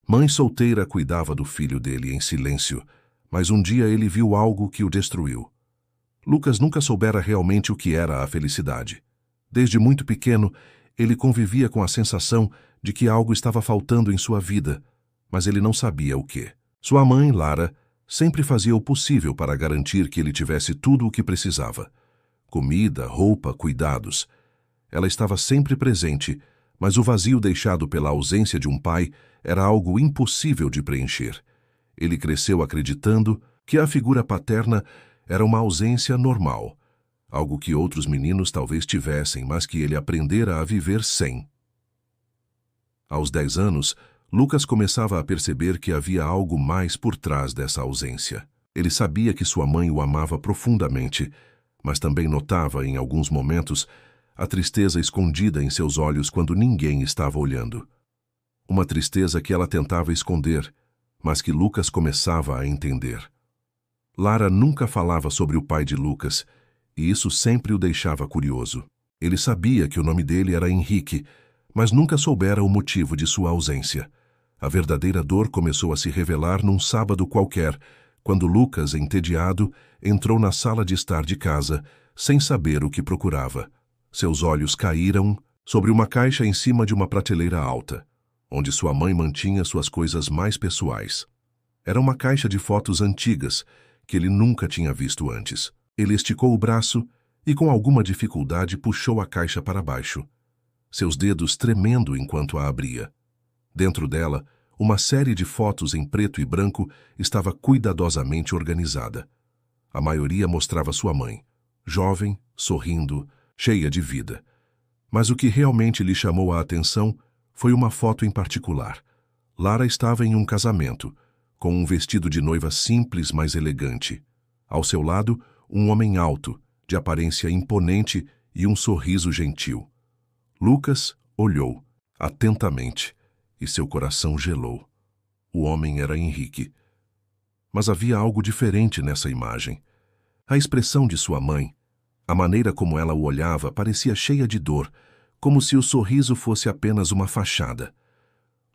Mãe solteira cuidava do filho dele em silêncio, mas um dia ele viu algo que o destruiu. Lucas nunca soubera realmente o que era a felicidade. Desde muito pequeno, ele convivia com a sensação de que algo estava faltando em sua vida, mas ele não sabia o quê. Sua mãe, Lara, sempre fazia o possível para garantir que ele tivesse tudo o que precisava. Comida, roupa, cuidados. Ela estava sempre presente, mas o vazio deixado pela ausência de um pai era algo impossível de preencher. Ele cresceu acreditando que a figura paterna era uma ausência normal, algo que outros meninos talvez tivessem, mas que ele aprendera a viver sem. Aos 10 anos, Lucas começava a perceber que havia algo mais por trás dessa ausência. Ele sabia que sua mãe o amava profundamente, mas também notava, em alguns momentos, a tristeza escondida em seus olhos quando ninguém estava olhando. Uma tristeza que ela tentava esconder, mas que Lucas começava a entender. Lara nunca falava sobre o pai de Lucas, e isso sempre o deixava curioso. Ele sabia que o nome dele era Henrique, mas nunca soubera o motivo de sua ausência. A verdadeira dor começou a se revelar num sábado qualquer, quando Lucas, entediado, entrou na sala de estar de casa, sem saber o que procurava. Seus olhos caíram sobre uma caixa em cima de uma prateleira alta, onde sua mãe mantinha suas coisas mais pessoais. Era uma caixa de fotos antigas, que ele nunca tinha visto antes. Ele esticou o braço e, com alguma dificuldade, puxou a caixa para baixo, seus dedos tremendo enquanto a abria. Dentro dela, uma série de fotos em preto e branco estava cuidadosamente organizada. A maioria mostrava sua mãe, jovem, sorrindo, cheia de vida. Mas o que realmente lhe chamou a atenção foi uma foto em particular. Lara estava em um casamento, com um vestido de noiva simples, mas elegante. Ao seu lado, um homem alto, de aparência imponente e um sorriso gentil. Lucas olhou atentamente e seu coração gelou. O homem era Henrique. Mas havia algo diferente nessa imagem. A expressão de sua mãe, a maneira como ela o olhava, parecia cheia de dor, como se o sorriso fosse apenas uma fachada.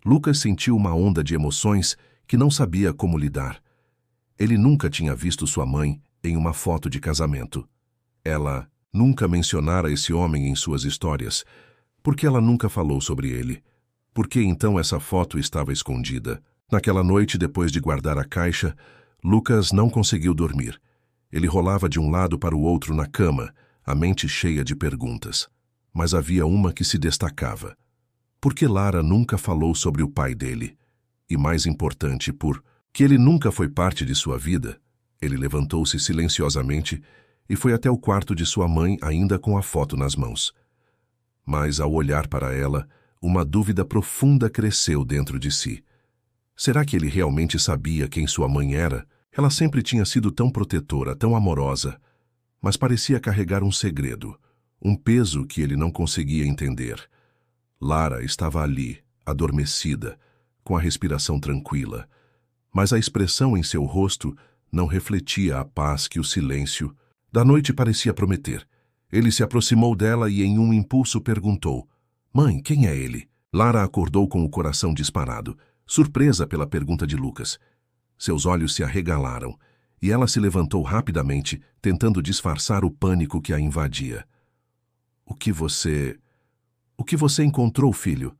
Lucas sentiu uma onda de emoções que não sabia como lidar. Ele nunca tinha visto sua mãe em uma foto de casamento. Ela nunca mencionara esse homem em suas histórias. Por que ela nunca falou sobre ele? Por que então essa foto estava escondida? Naquela noite, depois de guardar a caixa, Lucas não conseguiu dormir. Ele rolava de um lado para o outro na cama, a mente cheia de perguntas. Mas havia uma que se destacava. Por que Lara nunca falou sobre o pai dele? E mais importante, por que ele nunca foi parte de sua vida? Ele levantou-se silenciosamente e foi até o quarto de sua mãe, ainda com a foto nas mãos. Mas, ao olhar para ela, uma dúvida profunda cresceu dentro de si. Será que ele realmente sabia quem sua mãe era? Ela sempre tinha sido tão protetora, tão amorosa, mas parecia carregar um segredo, um peso que ele não conseguia entender. Lara estava ali, adormecida, com a respiração tranquila, mas a expressão em seu rosto não refletia a paz que o silêncio da noite parecia prometer. Ele se aproximou dela e, em um impulso, perguntou: "Mãe, quem é ele?" Lara acordou com o coração disparado, surpresa pela pergunta de Lucas. Seus olhos se arregalaram e ela se levantou rapidamente, tentando disfarçar o pânico que a invadia. O que você encontrou, filho?"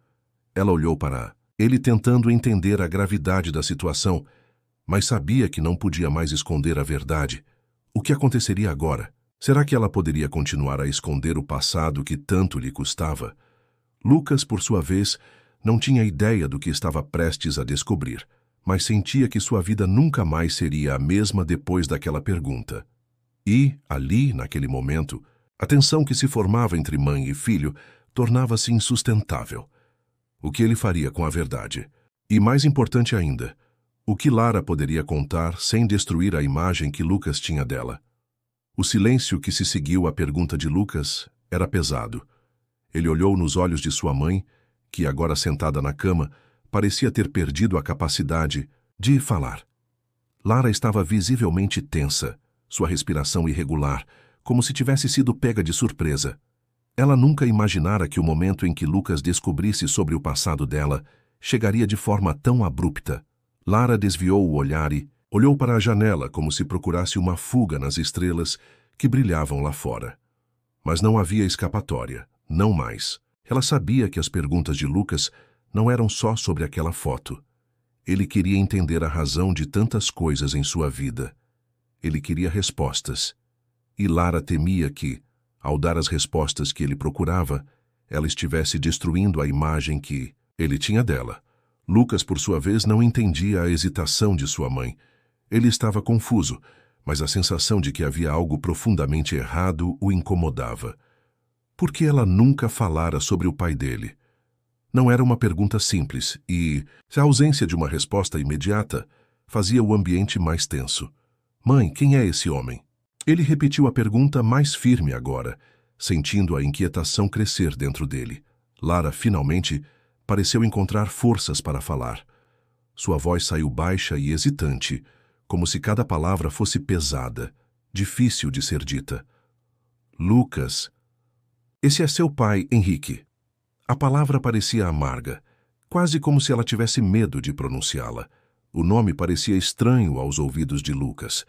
Ela olhou para ele, tentando entender a gravidade da situação, mas sabia que não podia mais esconder a verdade. O que aconteceria agora? Será que ela poderia continuar a esconder o passado que tanto lhe custava? Lucas, por sua vez, não tinha ideia do que estava prestes a descobrir, mas sentia que sua vida nunca mais seria a mesma depois daquela pergunta. E, ali, naquele momento, a tensão que se formava entre mãe e filho tornava-se insustentável. O que ele faria com a verdade? E, mais importante ainda, o que Lara poderia contar sem destruir a imagem que Lucas tinha dela? O silêncio que se seguiu à pergunta de Lucas era pesado. Ele olhou nos olhos de sua mãe, que, agora sentada na cama, parecia ter perdido a capacidade de falar. Lara estava visivelmente tensa, sua respiração irregular, como se tivesse sido pega de surpresa. Ela nunca imaginara que o momento em que Lucas descobrisse sobre o passado dela chegaria de forma tão abrupta. Lara desviou o olhar e olhou para a janela como se procurasse uma fuga nas estrelas que brilhavam lá fora. Mas não havia escapatória, não mais. Ela sabia que as perguntas de Lucas não eram só sobre aquela foto. Ele queria entender a razão de tantas coisas em sua vida. Ele queria respostas. E Lara temia que, ao dar as respostas que ele procurava, ela estivesse destruindo a imagem que ele tinha dela. Lucas, por sua vez, não entendia a hesitação de sua mãe. Ele estava confuso, mas a sensação de que havia algo profundamente errado o incomodava. Por que ela nunca falara sobre o pai dele? Não era uma pergunta simples e, a ausência de uma resposta imediata, fazia o ambiente mais tenso. Mãe, quem é esse homem? Ele repetiu a pergunta mais firme agora, sentindo a inquietação crescer dentro dele. Lara, finalmente, pareceu encontrar forças para falar. Sua voz saiu baixa e hesitante, como se cada palavra fosse pesada, difícil de ser dita. Lucas. Esse é seu pai, Henrique. A palavra parecia amarga, quase como se ela tivesse medo de pronunciá-la. O nome parecia estranho aos ouvidos de Lucas,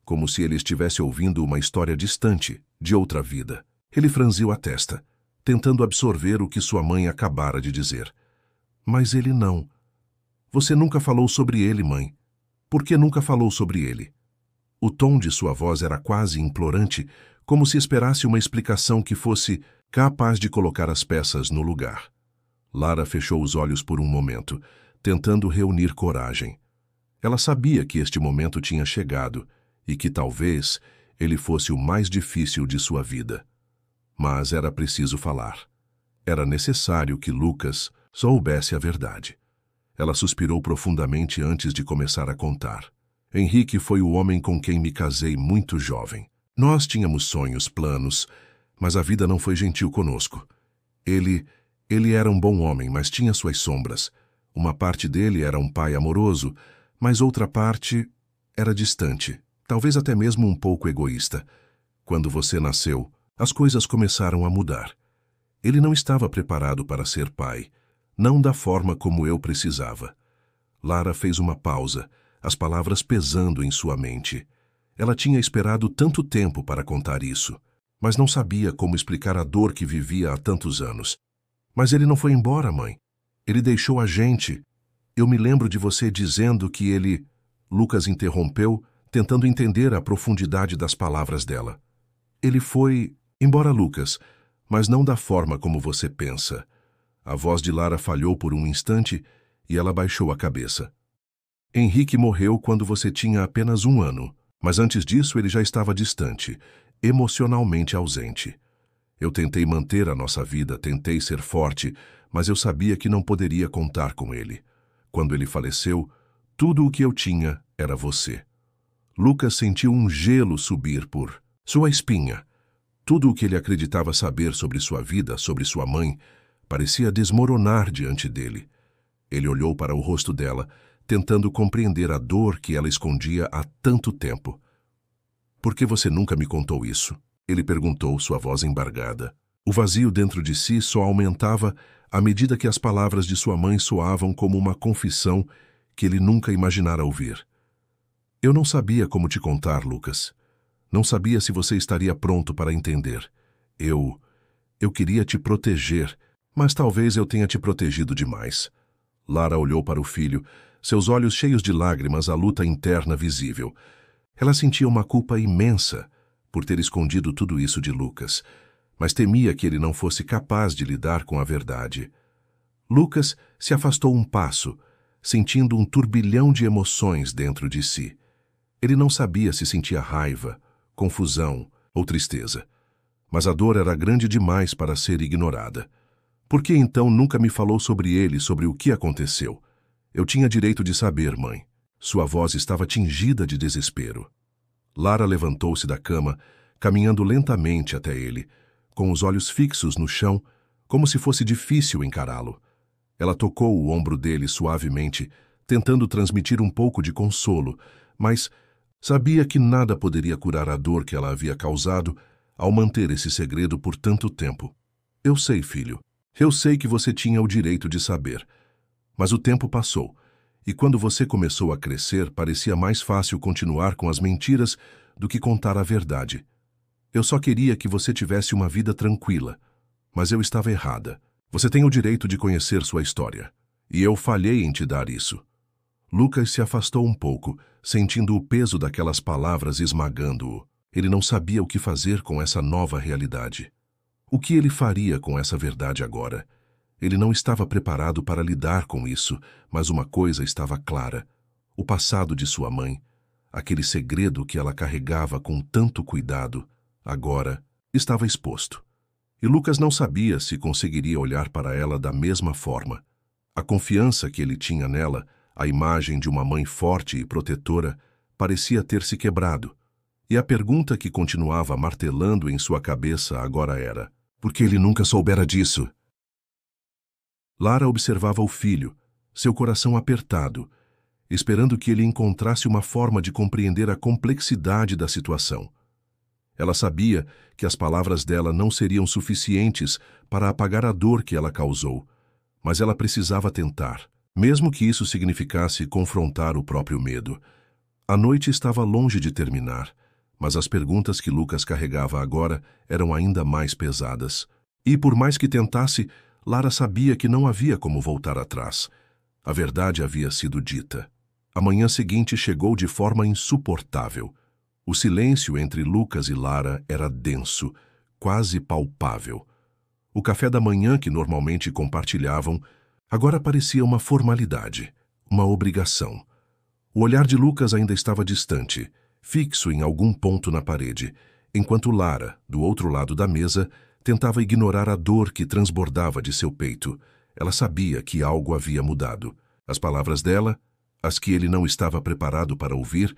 como se ele estivesse ouvindo uma história distante, de outra vida. Ele franziu a testa, tentando absorver o que sua mãe acabara de dizer. Mas ele não. Você nunca falou sobre ele, mãe. Por que nunca falou sobre ele? O tom de sua voz era quase implorante, como se esperasse uma explicação que fosse capaz de colocar as peças no lugar. Lara fechou os olhos por um momento, tentando reunir coragem. Ela sabia que este momento tinha chegado e que talvez ele fosse o mais difícil de sua vida. Mas era preciso falar. Era necessário que Lucas soubesse a verdade. Ela suspirou profundamente antes de começar a contar. Henrique foi o homem com quem me casei muito jovem. Nós tínhamos sonhos, planos, mas a vida não foi gentil conosco. Ele era um bom homem, mas tinha suas sombras. Uma parte dele era um pai amoroso, mas outra parte era distante, talvez até mesmo um pouco egoísta. Quando você nasceu, as coisas começaram a mudar. Ele não estava preparado para ser pai, não da forma como eu precisava. Lara fez uma pausa, as palavras pesando em sua mente. Ela tinha esperado tanto tempo para contar isso, mas não sabia como explicar a dor que vivia há tantos anos. Mas ele não foi embora, mãe. Ele deixou a gente. Eu me lembro de você dizendo que ele... Lucas interrompeu, tentando entender a profundidade das palavras dela. Ele foi embora, Lucas, mas não da forma como você pensa. A voz de Lara falhou por um instante e ela baixou a cabeça. Henrique morreu quando você tinha apenas 1 ano, mas antes disso ele já estava distante, emocionalmente ausente. Eu tentei manter a nossa vida, tentei ser forte, mas eu sabia que não poderia contar com ele. Quando ele faleceu, tudo o que eu tinha era você. Lucas sentiu um gelo subir por sua espinha. Tudo o que ele acreditava saber sobre sua vida, sobre sua mãe, parecia desmoronar diante dele. Ele olhou para o rosto dela, tentando compreender a dor que ela escondia há tanto tempo. Por que você nunca me contou isso? Ele perguntou, sua voz embargada. O vazio dentro de si só aumentava à medida que as palavras de sua mãe soavam como uma confissão que ele nunca imaginara ouvir. Eu não sabia como te contar, Lucas. Não sabia se você estaria pronto para entender. Eu queria te proteger, mas talvez eu tenha te protegido demais. Lara olhou para o filho, seus olhos cheios de lágrimas, a luta interna visível. Ela sentia uma culpa imensa por ter escondido tudo isso de Lucas, mas temia que ele não fosse capaz de lidar com a verdade. Lucas se afastou um passo, sentindo um turbilhão de emoções dentro de si. Ele não sabia se sentia raiva, confusão ou tristeza. Mas a dor era grande demais para ser ignorada. Por que então nunca me falou sobre ele, sobre o que aconteceu? Eu tinha direito de saber, mãe. Sua voz estava tingida de desespero. Lara levantou-se da cama, caminhando lentamente até ele, com os olhos fixos no chão, como se fosse difícil encará-lo. Ela tocou o ombro dele suavemente, tentando transmitir um pouco de consolo, mas sabia que nada poderia curar a dor que ela havia causado ao manter esse segredo por tanto tempo. Eu sei, filho. Eu sei que você tinha o direito de saber. Mas o tempo passou, e quando você começou a crescer, parecia mais fácil continuar com as mentiras do que contar a verdade. Eu só queria que você tivesse uma vida tranquila, mas eu estava errada. Você tem o direito de conhecer sua história, e eu falhei em te dar isso. Lucas se afastou um pouco, sentindo o peso daquelas palavras esmagando-o. Ele não sabia o que fazer com essa nova realidade. O que ele faria com essa verdade agora? Ele não estava preparado para lidar com isso, mas uma coisa estava clara. O passado de sua mãe, aquele segredo que ela carregava com tanto cuidado, agora estava exposto. E Lucas não sabia se conseguiria olhar para ela da mesma forma. A confiança que ele tinha nela, a imagem de uma mãe forte e protetora, parecia ter se quebrado. E a pergunta que continuava martelando em sua cabeça agora era: por que ele nunca soubera disso? Lara observava o filho, seu coração apertado, esperando que ele encontrasse uma forma de compreender a complexidade da situação. Ela sabia que as palavras dela não seriam suficientes para apagar a dor que ela causou, mas ela precisava tentar, mesmo que isso significasse confrontar o próprio medo. A noite estava longe de terminar, mas as perguntas que Lucas carregava agora eram ainda mais pesadas. E por mais que tentasse, Lara sabia que não havia como voltar atrás. A verdade havia sido dita. A manhã seguinte chegou de forma insuportável. O silêncio entre Lucas e Lara era denso, quase palpável. O café da manhã que normalmente compartilhavam agora parecia uma formalidade, uma obrigação. O olhar de Lucas ainda estava distante, fixo em algum ponto na parede, enquanto Lara, do outro lado da mesa, tentava ignorar a dor que transbordava de seu peito. Ela sabia que algo havia mudado. As palavras dela, as que ele não estava preparado para ouvir,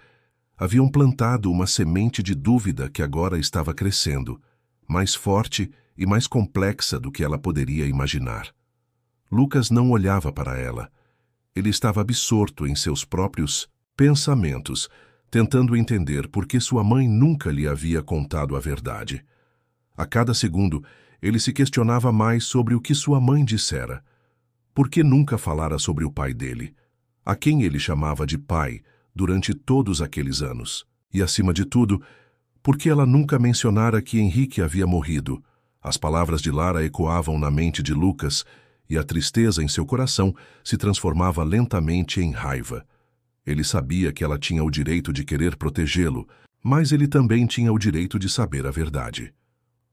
haviam plantado uma semente de dúvida que agora estava crescendo, mais forte e mais complexa do que ela poderia imaginar. Lucas não olhava para ela. Ele estava absorto em seus próprios pensamentos, tentando entender por que sua mãe nunca lhe havia contado a verdade. A cada segundo, ele se questionava mais sobre o que sua mãe dissera. Por que nunca falara sobre o pai dele, a quem ele chamava de pai durante todos aqueles anos? E, acima de tudo, por que ela nunca mencionara que Henrique havia morrido? As palavras de Lara ecoavam na mente de Lucas, e a tristeza em seu coração se transformava lentamente em raiva. Ele sabia que ela tinha o direito de querer protegê-lo, mas ele também tinha o direito de saber a verdade.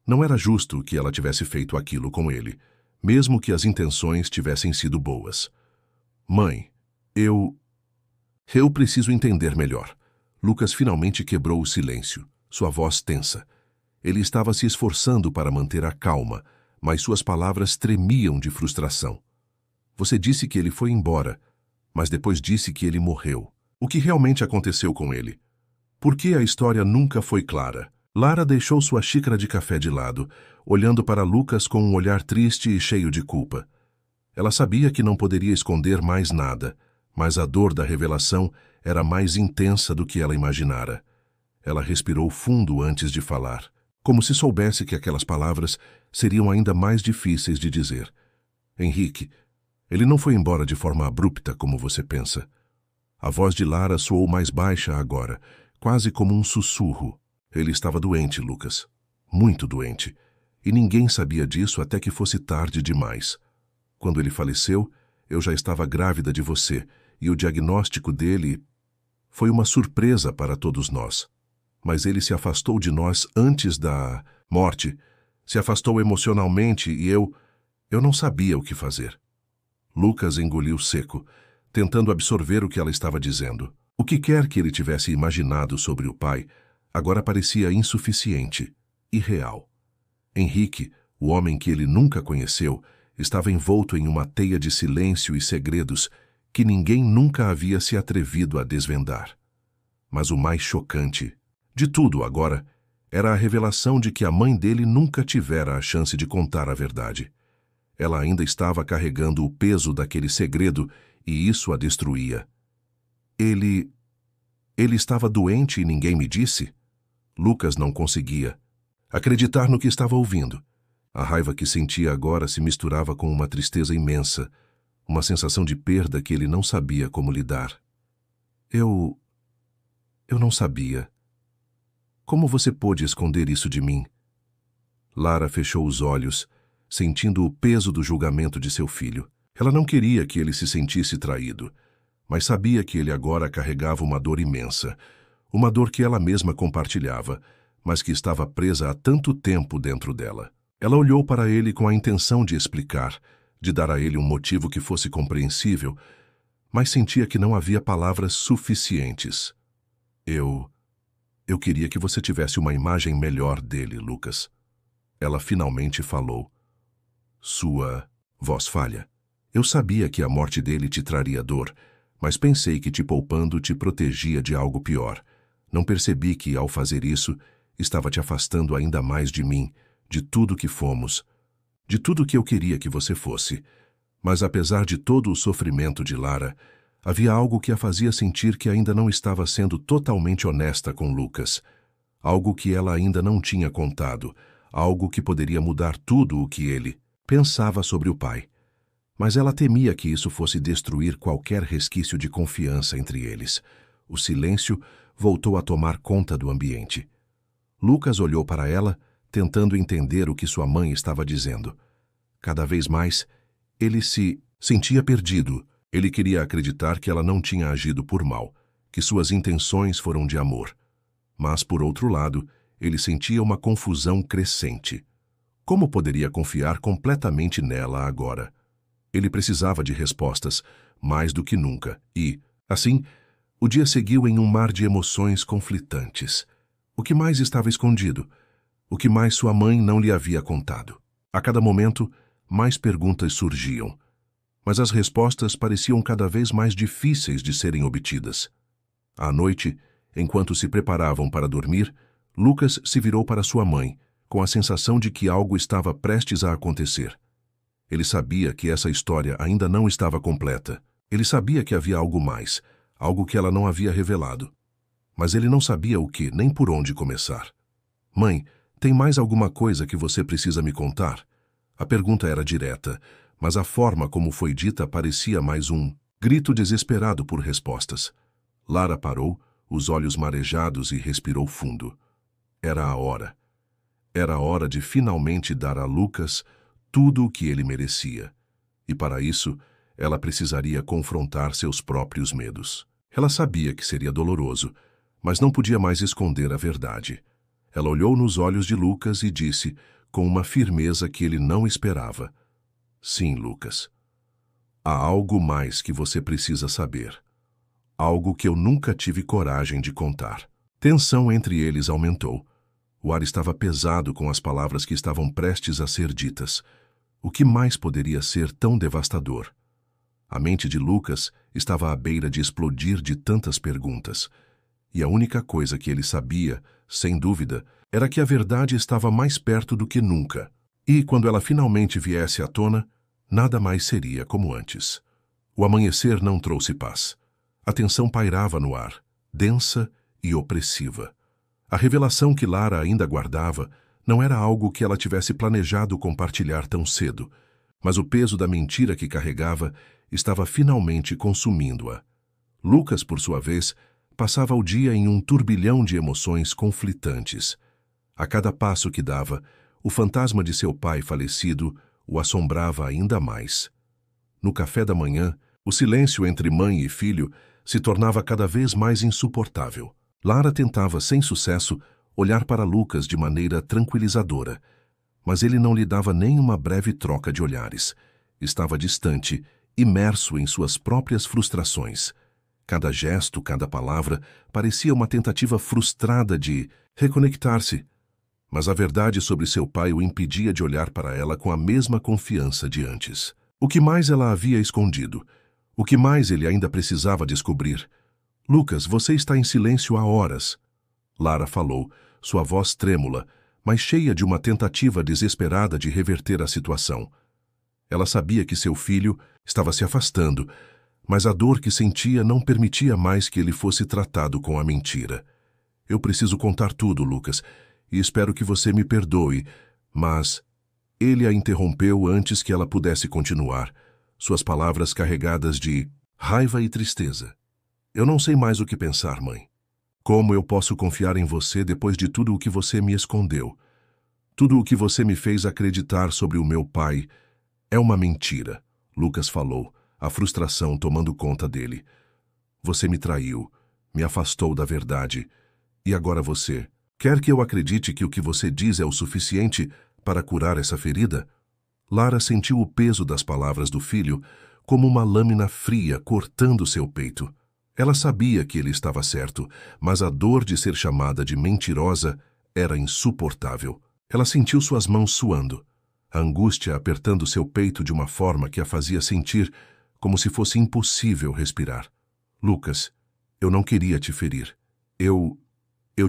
Não era justo que ela tivesse feito aquilo com ele, mesmo que as intenções tivessem sido boas. Mãe, eu preciso entender melhor. Lucas finalmente quebrou o silêncio, sua voz tensa. Ele estava se esforçando para manter a calma, mas suas palavras tremiam de frustração. Você disse que ele foi embora, mas depois disse que ele morreu. O que realmente aconteceu com ele? Por que a história nunca foi clara? Lara deixou sua xícara de café de lado, olhando para Lucas com um olhar triste e cheio de culpa. Ela sabia que não poderia esconder mais nada, mas a dor da revelação era mais intensa do que ela imaginara. Ela respirou fundo antes de falar, como se soubesse que aquelas palavras seriam ainda mais difíceis de dizer. Henrique, ele não foi embora de forma abrupta como você pensa. A voz de Lara soou mais baixa agora, quase como um sussurro. Ele estava doente, Lucas. Muito doente. E ninguém sabia disso até que fosse tarde demais. Quando ele faleceu, eu já estava grávida de você, e o diagnóstico dele foi uma surpresa para todos nós. Mas ele se afastou de nós antes da morte, se afastou emocionalmente e eu não sabia o que fazer. Lucas engoliu seco, tentando absorver o que ela estava dizendo. O que quer que ele tivesse imaginado sobre o pai, agora parecia insuficiente, irreal. Henrique, o homem que ele nunca conheceu, estava envolto em uma teia de silêncio e segredos que ninguém nunca havia se atrevido a desvendar. Mas o mais chocante de tudo agora era a revelação de que a mãe dele nunca tivera a chance de contar a verdade. Ela ainda estava carregando o peso daquele segredo e isso a destruía. Ele estava doente e ninguém me disse? Lucas não conseguia acreditar no que estava ouvindo. A raiva que sentia agora se misturava com uma tristeza imensa. uma sensação de perda que ele não sabia como lidar. Eu não sabia. Como você pôde esconder isso de mim? Lara fechou os olhos, sentindo o peso do julgamento de seu filho. Ela não queria que ele se sentisse traído, mas sabia que ele agora carregava uma dor imensa, uma dor que ela mesma compartilhava, mas que estava presa há tanto tempo dentro dela. Ela olhou para ele com a intenção de explicar, de dar a ele um motivo que fosse compreensível, mas sentia que não havia palavras suficientes. Eu queria que você tivesse uma imagem melhor dele, Lucas. Ela finalmente falou. Sua voz falha. Eu sabia que a morte dele te traria dor, mas pensei que te poupando te protegia de algo pior. Não percebi que, ao fazer isso, estava te afastando ainda mais de mim, de tudo que fomos, de tudo que eu queria que você fosse. Mas apesar de todo o sofrimento de Lara, havia algo que a fazia sentir que ainda não estava sendo totalmente honesta com Lucas. Algo que ela ainda não tinha contado, algo que poderia mudar tudo o que ele pensava sobre o pai. Mas ela temia que isso fosse destruir qualquer resquício de confiança entre eles. O silêncio voltou a tomar conta do ambiente. Lucas olhou para ela, tentando entender o que sua mãe estava dizendo. Cada vez mais, ele se sentia perdido. Ele queria acreditar que ela não tinha agido por mal, que suas intenções foram de amor. Mas, por outro lado, ele sentia uma confusão crescente. Como poderia confiar completamente nela agora? Ele precisava de respostas, mais do que nunca, e, assim, o dia seguiu em um mar de emoções conflitantes. O que mais estava escondido? O que mais sua mãe não lhe havia contado? A cada momento, mais perguntas surgiam, mas as respostas pareciam cada vez mais difíceis de serem obtidas. À noite, enquanto se preparavam para dormir, Lucas se virou para sua mãe, com a sensação de que algo estava prestes a acontecer. Ele sabia que essa história ainda não estava completa. Ele sabia que havia algo mais, algo que ela não havia revelado. Mas ele não sabia o que, nem por onde começar. Mãe, tem mais alguma coisa que você precisa me contar? A pergunta era direta, mas a forma como foi dita parecia mais um grito desesperado por respostas. Lara parou, os olhos marejados, e respirou fundo. Era a hora. Era a hora de finalmente dar a Lucas tudo o que ele merecia. E para isso, ela precisaria confrontar seus próprios medos. Ela sabia que seria doloroso, mas não podia mais esconder a verdade. Ela olhou nos olhos de Lucas e disse, com uma firmeza que ele não esperava: Sim, Lucas. Há algo mais que você precisa saber. Algo que eu nunca tive coragem de contar. Tensão entre eles aumentou. O ar estava pesado com as palavras que estavam prestes a ser ditas. O que mais poderia ser tão devastador? A mente de Lucas estava à beira de explodir de tantas perguntas. E a única coisa que ele sabia, sem dúvida, era que a verdade estava mais perto do que nunca. E, quando ela finalmente viesse à tona, nada mais seria como antes. O amanhecer não trouxe paz. A tensão pairava no ar, densa e opressiva. A revelação que Lara ainda guardava não era algo que ela tivesse planejado compartilhar tão cedo, mas o peso da mentira que carregava estava finalmente consumindo-a. Lucas, por sua vez, passava o dia em um turbilhão de emoções conflitantes. A cada passo que dava, o fantasma de seu pai falecido o assombrava ainda mais. No café da manhã, o silêncio entre mãe e filho se tornava cada vez mais insuportável. Lara tentava, sem sucesso, olhar para Lucas de maneira tranquilizadora, mas ele não lhe dava nem uma breve troca de olhares. Estava distante, imerso em suas próprias frustrações. Cada gesto, cada palavra, parecia uma tentativa frustrada de reconectar-se. Mas a verdade sobre seu pai o impedia de olhar para ela com a mesma confiança de antes. O que mais ela havia escondido? O que mais ele ainda precisava descobrir? Lucas, você está em silêncio há horas. Lara falou, sua voz trêmula, mas cheia de uma tentativa desesperada de reverter a situação. Ela sabia que seu filho estava se afastando, mas a dor que sentia não permitia mais que ele fosse tratado com a mentira. Eu preciso contar tudo, Lucas, e espero que você me perdoe, mas... Ele a interrompeu antes que ela pudesse continuar. suas palavras carregadas de raiva e tristeza. Eu não sei mais o que pensar, mãe. Como eu posso confiar em você depois de tudo o que você me escondeu? Tudo o que você me fez acreditar sobre o meu pai é uma mentira, Lucas falou, a frustração tomando conta dele. Você me traiu, me afastou da verdade. E agora você quer que eu acredite que o que você diz é o suficiente para curar essa ferida? Lara sentiu o peso das palavras do filho como uma lâmina fria cortando seu peito. Ela sabia que ele estava certo, mas a dor de ser chamada de mentirosa era insuportável. Ela sentiu suas mãos suando, a angústia apertando seu peito de uma forma que a fazia sentir como se fosse impossível respirar. Lucas, eu não queria te ferir. Eu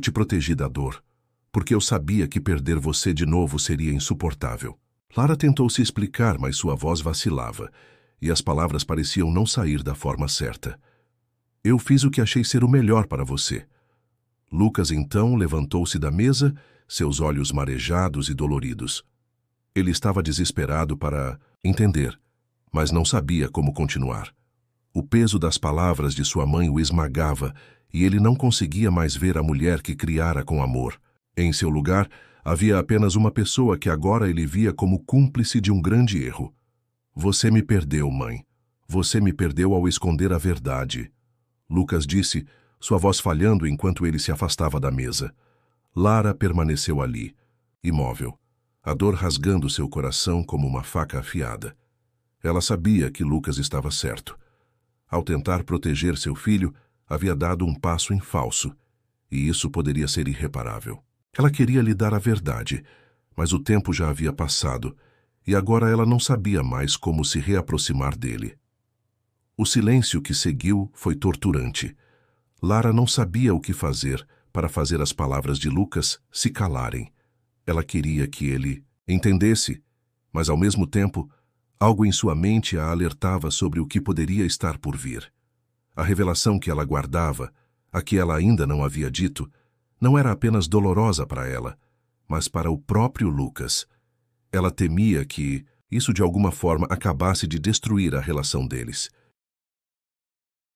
te protegi da dor, porque eu sabia que perder você de novo seria insuportável. Lara tentou se explicar, mas sua voz vacilava, e as palavras pareciam não sair da forma certa. Eu fiz o que achei ser o melhor para você. Lucas então levantou-se da mesa, seus olhos marejados e doloridos. Ele estava desesperado para entender, mas não sabia como continuar. O peso das palavras de sua mãe o esmagava e ele não conseguia mais ver a mulher que criara com amor. Em seu lugar, havia apenas uma pessoa que agora ele via como cúmplice de um grande erro. Você me perdeu, mãe. Você me perdeu ao esconder a verdade. Lucas disse, sua voz falhando enquanto ele se afastava da mesa. Lara permaneceu ali, imóvel, a dor rasgando seu coração como uma faca afiada. Ela sabia que Lucas estava certo. Ao tentar proteger seu filho, havia dado um passo em falso, e isso poderia ser irreparável. Ela queria lhe dar a verdade, mas o tempo já havia passado, e agora ela não sabia mais como se reaproximar dele. O silêncio que seguiu foi torturante. Lara não sabia o que fazer para fazer as palavras de Lucas se calarem. Ela queria que ele entendesse, mas ao mesmo tempo, algo em sua mente a alertava sobre o que poderia estar por vir. A revelação que ela guardava, a que ela ainda não havia dito, não era apenas dolorosa para ela, mas para o próprio Lucas. Ela temia que isso de alguma forma acabasse de destruir a relação deles.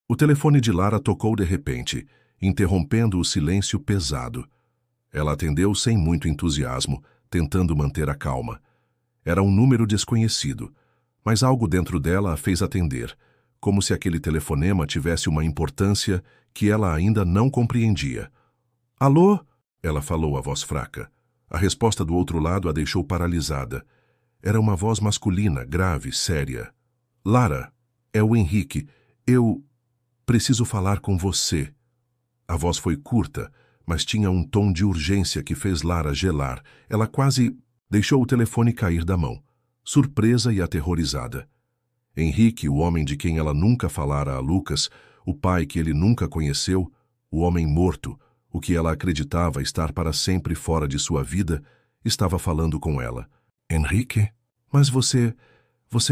O telefone de Lara tocou de repente, interrompendo o silêncio pesado. Ela atendeu sem muito entusiasmo, tentando manter a calma. Era um número desconhecido, mas algo dentro dela a fez atender, como se aquele telefonema tivesse uma importância que ela ainda não compreendia. Alô? Ela falou a voz fraca. A resposta do outro lado a deixou paralisada. Era uma voz masculina, grave, séria. Lara, é o Henrique. Eu preciso falar com você. A voz foi curta, mas tinha um tom de urgência que fez Lara gelar. Ela quase deixou o telefone cair da mão, surpresa e aterrorizada. Henrique, o homem de quem ela nunca falara a Lucas, o pai que ele nunca conheceu, o homem morto, o que ela acreditava estar para sempre fora de sua vida, estava falando com ela. Henrique? Mas você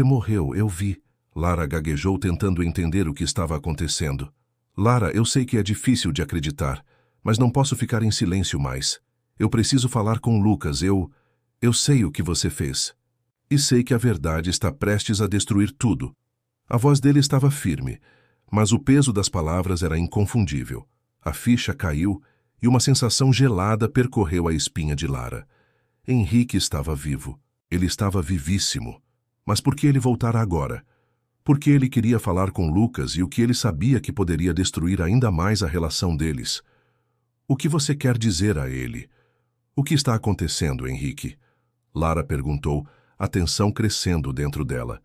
morreu, eu vi. Lara gaguejou tentando entender o que estava acontecendo. Lara, eu sei que é difícil de acreditar, mas não posso ficar em silêncio mais. Eu preciso falar com Lucas, eu sei o que você fez. E sei que a verdade está prestes a destruir tudo. A voz dele estava firme, mas o peso das palavras era inconfundível. A ficha caiu e uma sensação gelada percorreu a espinha de Lara. Henrique estava vivo. Ele estava vivíssimo. Mas por que ele voltara agora? Porque ele queria falar com Lucas e o que ele sabia que poderia destruir ainda mais a relação deles. O que você quer dizer a ele? O que está acontecendo, Henrique? Lara perguntou, a tensão crescendo dentro dela.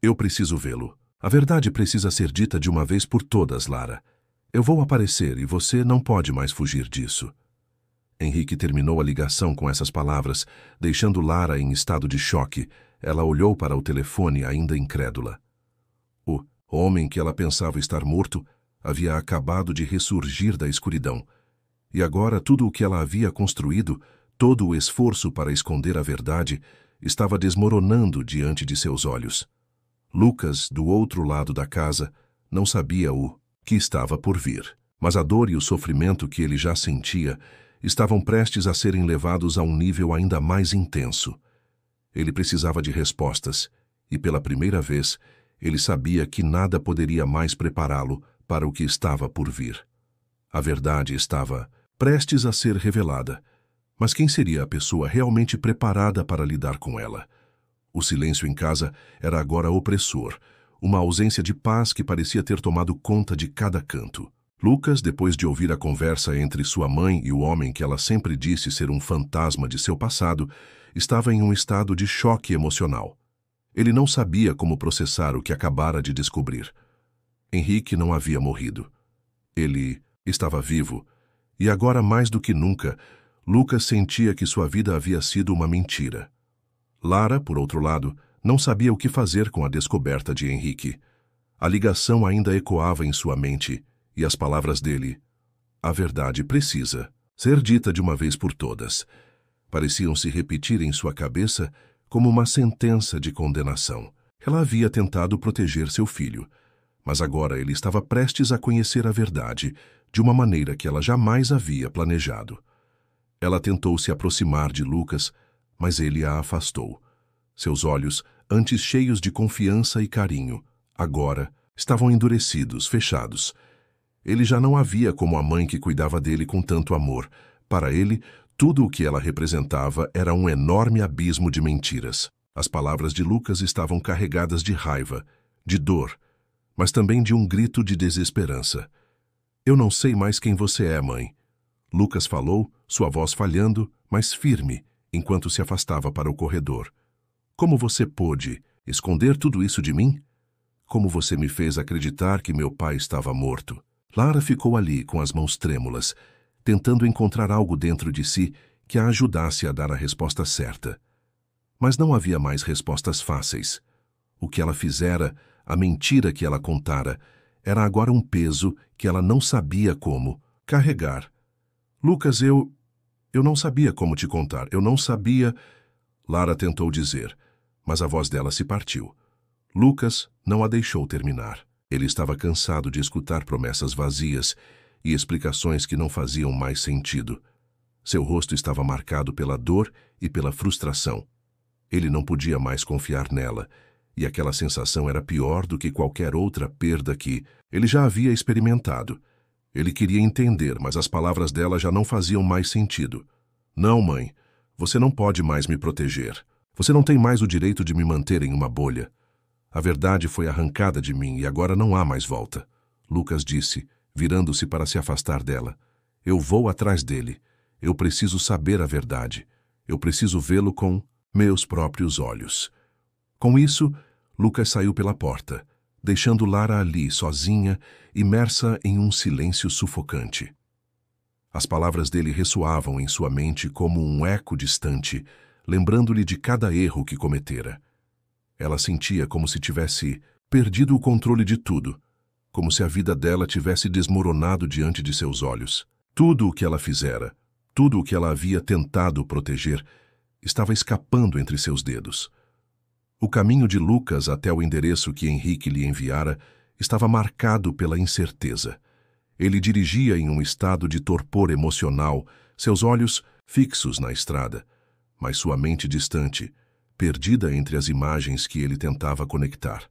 Eu preciso vê-lo. A verdade precisa ser dita de uma vez por todas, Lara. Eu vou aparecer e você não pode mais fugir disso. Henrique terminou a ligação com essas palavras, deixando Lara em estado de choque. Ela olhou para o telefone ainda incrédula. O homem que ela pensava estar morto havia acabado de ressurgir da escuridão. E agora tudo o que ela havia construído, todo o esforço para esconder a verdade, estava desmoronando diante de seus olhos. Lucas, do outro lado da casa, não sabia o que estava por vir, mas a dor e o sofrimento que ele já sentia estavam prestes a serem levados a um nível ainda mais intenso. Ele precisava de respostas, e pela primeira vez, Ele sabia que nada poderia mais prepará-lo para o que estava por vir. A verdade estava prestes a ser revelada, mas quem seria a pessoa realmente preparada para lidar com ela? O silêncio em casa era agora opressor, uma ausência de paz que parecia ter tomado conta de cada canto. Lucas, depois de ouvir a conversa entre sua mãe e o homem que ela sempre disse ser um fantasma de seu passado, estava em um estado de choque emocional. Ele não sabia como processar o que acabara de descobrir. Henrique não havia morrido. Ele estava vivo, e agora mais do que nunca, Lucas sentia que sua vida havia sido uma mentira. Lara, por outro lado, não sabia o que fazer com a descoberta de Henrique. A ligação ainda ecoava em sua mente, e as palavras dele, "A verdade precisa ser dita de uma vez por todas", pareciam se repetir em sua cabeça como uma sentença de condenação. Ela havia tentado proteger seu filho, mas agora ele estava prestes a conhecer a verdade de uma maneira que ela jamais havia planejado. Ela tentou se aproximar de Lucas, mas ele a afastou. Seus olhos, antes cheios de confiança e carinho, agora estavam endurecidos, fechados. Ele já não a via como a mãe que cuidava dele com tanto amor. Para ele, tudo o que ela representava era um enorme abismo de mentiras. As palavras de Lucas estavam carregadas de raiva, de dor, mas também de um grito de desesperança. "Eu não sei mais quem você é, mãe." Lucas falou, sua voz falhando, mas firme, enquanto se afastava para o corredor. "Como você pôde esconder tudo isso de mim? Como você me fez acreditar que meu pai estava morto?" Lara ficou ali com as mãos trêmulas, tentando encontrar algo dentro de si que a ajudasse a dar a resposta certa. Mas não havia mais respostas fáceis. O que ela fizera, a mentira que ela contara, era agora um peso que ela não sabia como carregar. "Lucas, eu não sabia como te contar, eu não sabia..." Lara tentou dizer, mas a voz dela se partiu. Lucas não a deixou terminar. Ele estava cansado de escutar promessas vazias e explicações que não faziam mais sentido. Seu rosto estava marcado pela dor e pela frustração. Ele não podia mais confiar nela, e aquela sensação era pior do que qualquer outra perda que ele já havia experimentado. Ele queria entender, mas as palavras dela já não faziam mais sentido. "Não, mãe, você não pode mais me proteger. Você não tem mais o direito de me manter em uma bolha. A verdade foi arrancada de mim e agora não há mais volta." Lucas disse, virando-se para se afastar dela. "Eu vou atrás dele. Eu preciso saber a verdade. Eu preciso vê-lo com meus próprios olhos." Com isso, Lucas saiu pela porta, deixando Lara ali, sozinha, imersa em um silêncio sufocante. As palavras dele ressoavam em sua mente como um eco distante, lembrando-lhe de cada erro que cometera. Ela sentia como se tivesse perdido o controle de tudo, como se a vida dela tivesse desmoronado diante de seus olhos. Tudo o que ela fizera, tudo o que ela havia tentado proteger, estava escapando entre seus dedos. O caminho de Lucas até o endereço que Henrique lhe enviara estava marcado pela incerteza. Ele dirigia em um estado de torpor emocional, seus olhos fixos na estrada, mas sua mente distante, perdida entre as imagens que ele tentava conectar.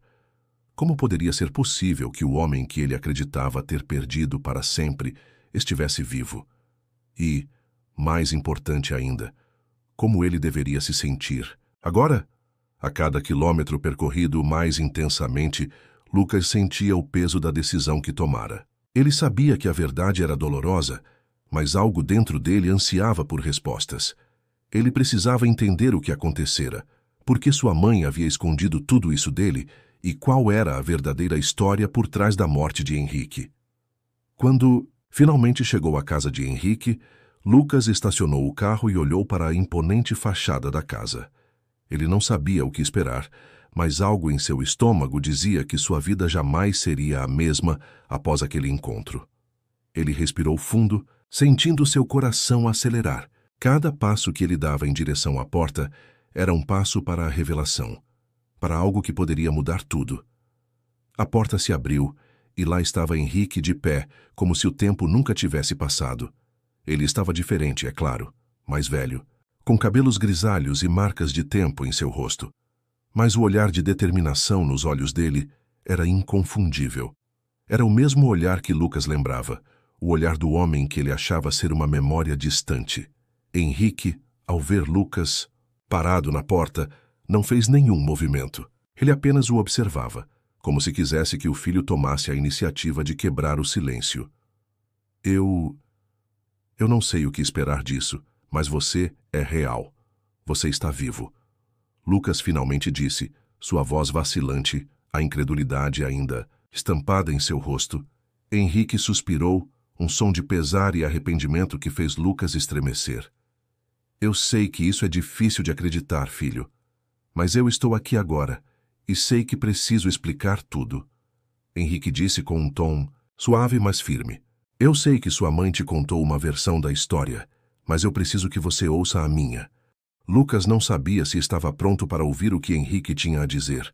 Como poderia ser possível que o homem que ele acreditava ter perdido para sempre estivesse vivo? E, mais importante ainda, como ele deveria se sentir? Agora, a cada quilômetro percorrido mais intensamente, Lucas sentia o peso da decisão que tomara. Ele sabia que a verdade era dolorosa, mas algo dentro dele ansiava por respostas. Ele precisava entender o que acontecera, por que sua mãe havia escondido tudo isso dele e qual era a verdadeira história por trás da morte de Henrique. Quando finalmente chegou à casa de Henrique, Lucas estacionou o carro e olhou para a imponente fachada da casa. Ele não sabia o que esperar, mas algo em seu estômago dizia que sua vida jamais seria a mesma após aquele encontro. Ele respirou fundo, sentindo seu coração acelerar. Cada passo que ele dava em direção à porta era um passo para a revelação, para algo que poderia mudar tudo. A porta se abriu e lá estava Henrique de pé, como se o tempo nunca tivesse passado. Ele estava diferente, é claro, mais velho, com cabelos grisalhos e marcas de tempo em seu rosto. Mas o olhar de determinação nos olhos dele era inconfundível. Era o mesmo olhar que Lucas lembrava, o olhar do homem que ele achava ser uma memória distante. Henrique, ao ver Lucas parado na porta, não fez nenhum movimento. Ele apenas o observava, como se quisesse que o filho tomasse a iniciativa de quebrar o silêncio. Eu não sei o que esperar disso, mas você é real. Você está vivo. Lucas finalmente disse, sua voz vacilante, a incredulidade ainda estampada em seu rosto. Henrique suspirou, um som de pesar e arrependimento que fez Lucas estremecer. Eu sei que isso é difícil de acreditar, filho, mas eu estou aqui agora e sei que preciso explicar tudo. Henrique disse com um tom suave, mas firme. Eu sei que sua mãe te contou uma versão da história, mas eu preciso que você ouça a minha. Lucas não sabia se estava pronto para ouvir o que Henrique tinha a dizer.